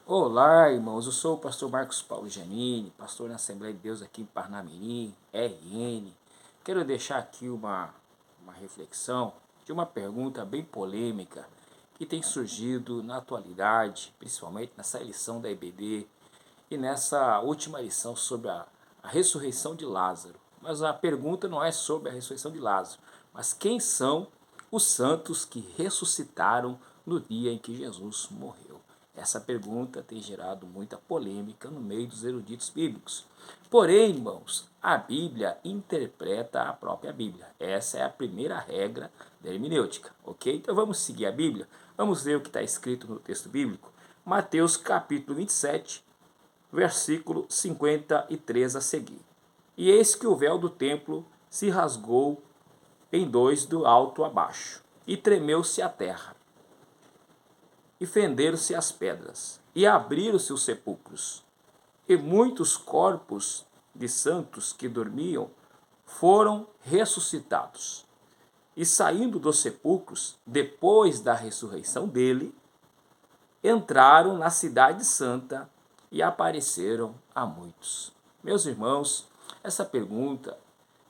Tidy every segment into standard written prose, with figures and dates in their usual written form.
Olá, irmãos. Eu sou o pastor Marcos Paulo Giannini, pastor na Assembleia de Deus aqui em Parnamirim, RN. Quero deixar aqui uma reflexão de uma pergunta bem polêmica que tem surgido na atualidade, principalmente nessa lição da EBD e nessa última lição sobre a ressurreição de Lázaro. Mas a pergunta não é sobre a ressurreição de Lázaro, mas quem são os santos que ressuscitaram no dia em que Jesus morreu. Essa pergunta tem gerado muita polêmica no meio dos eruditos bíblicos. Porém, irmãos, a Bíblia interpreta a própria Bíblia. Essa é a primeira regra da hermenêutica, ok? Então vamos seguir a Bíblia. Vamos ver o que está escrito no texto bíblico. Mateus capítulo 27, versículo 53 a seguir. E eis que o véu do templo se rasgou em dois do alto a baixo, e tremeu-se a terra, e fenderam-se as pedras, e abriram-se os sepulcros, e muitos corpos de santos que dormiam foram ressuscitados. E saindo dos sepulcros, depois da ressurreição dele, entraram na cidade santa e apareceram a muitos. Meus irmãos, essa pergunta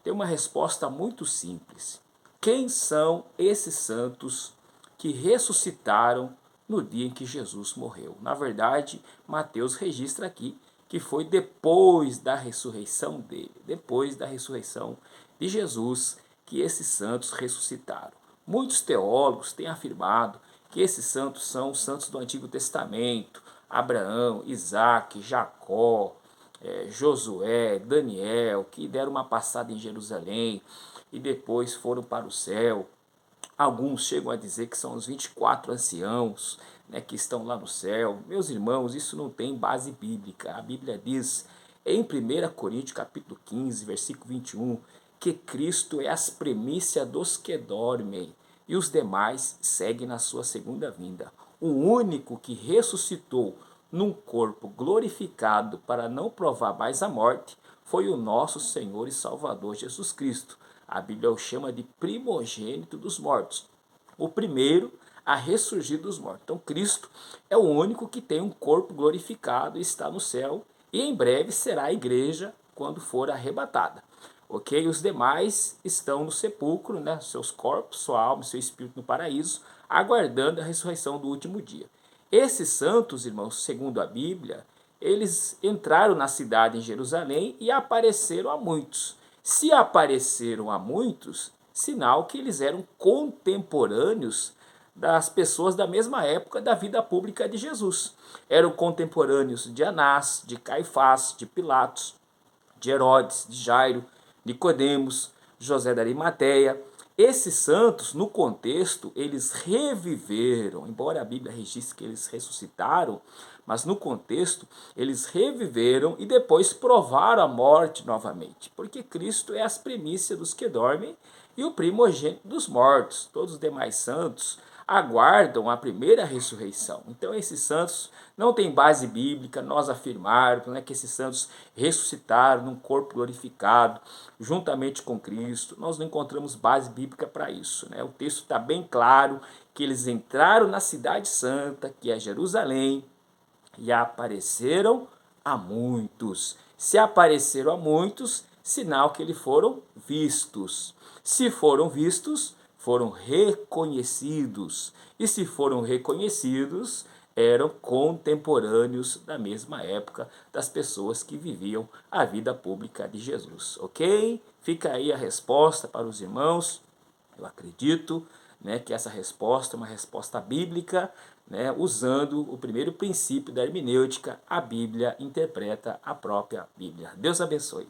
tem uma resposta muito simples. Quem são esses santos que ressuscitaram no dia em que Jesus morreu? Na verdade, Mateus registra aqui que foi depois da ressurreição dele, depois da ressurreição de Jesus, que esses santos ressuscitaram. Muitos teólogos têm afirmado que esses santos são os santos do Antigo Testamento: Abraão, Isaac, Jacó, Josué, Daniel, que deram uma passada em Jerusalém e depois foram para o céu. Alguns chegam a dizer que são os 24 anciãos, né, que estão lá no céu. Meus irmãos, isso não tem base bíblica. A Bíblia diz em 1 Coríntios capítulo 15, versículo 21, que Cristo é as primícias dos que dormem e os demais seguem na sua segunda vinda. O único que ressuscitou num corpo glorificado para não provar mais a morte foi o nosso Senhor e Salvador Jesus Cristo. A Bíblia o chama de primogênito dos mortos, o primeiro a ressurgir dos mortos. Então Cristo é o único que tem um corpo glorificado e está no céu, e em breve será a igreja quando for arrebatada. Ok? Os demais estão no sepulcro, né? Seus corpos, sua alma, seu espírito no paraíso, aguardando a ressurreição do último dia. Esses santos, irmãos, segundo a Bíblia, eles entraram na cidade em Jerusalém e apareceram a muitos. Se apareceram a muitos, sinal que eles eram contemporâneos das pessoas da mesma época da vida pública de Jesus. Eram contemporâneos de Anás, de Caifás, de Pilatos, de Herodes, de Jairo, Nicodemos, José da Arimateia. Esses santos, no contexto, eles reviveram, embora a Bíblia registre que eles ressuscitaram, mas no contexto, eles reviveram e depois provaram a morte novamente, porque Cristo é as primícias dos que dormem e o primogênito dos mortos. Todos os demais santos aguardam a primeira ressurreição. Então esses santos não têm base bíblica. Nós afirmarmos, né, que esses santos ressuscitaram num corpo glorificado juntamente com Cristo. Nós não encontramos base bíblica para isso, né? O texto está bem claro que eles entraram na cidade santa, que é Jerusalém, e apareceram a muitos. Se apareceram a muitos, sinal que eles foram vistos. Se foram vistos, foram reconhecidos. E se foram reconhecidos, eram contemporâneos da mesma época das pessoas que viviam a vida pública de Jesus, ok? Fica aí a resposta para os irmãos. Eu acredito, né, que essa resposta é uma resposta bíblica, né, usando o primeiro princípio da hermenêutica. A Bíblia interpreta a própria Bíblia. Deus abençoe.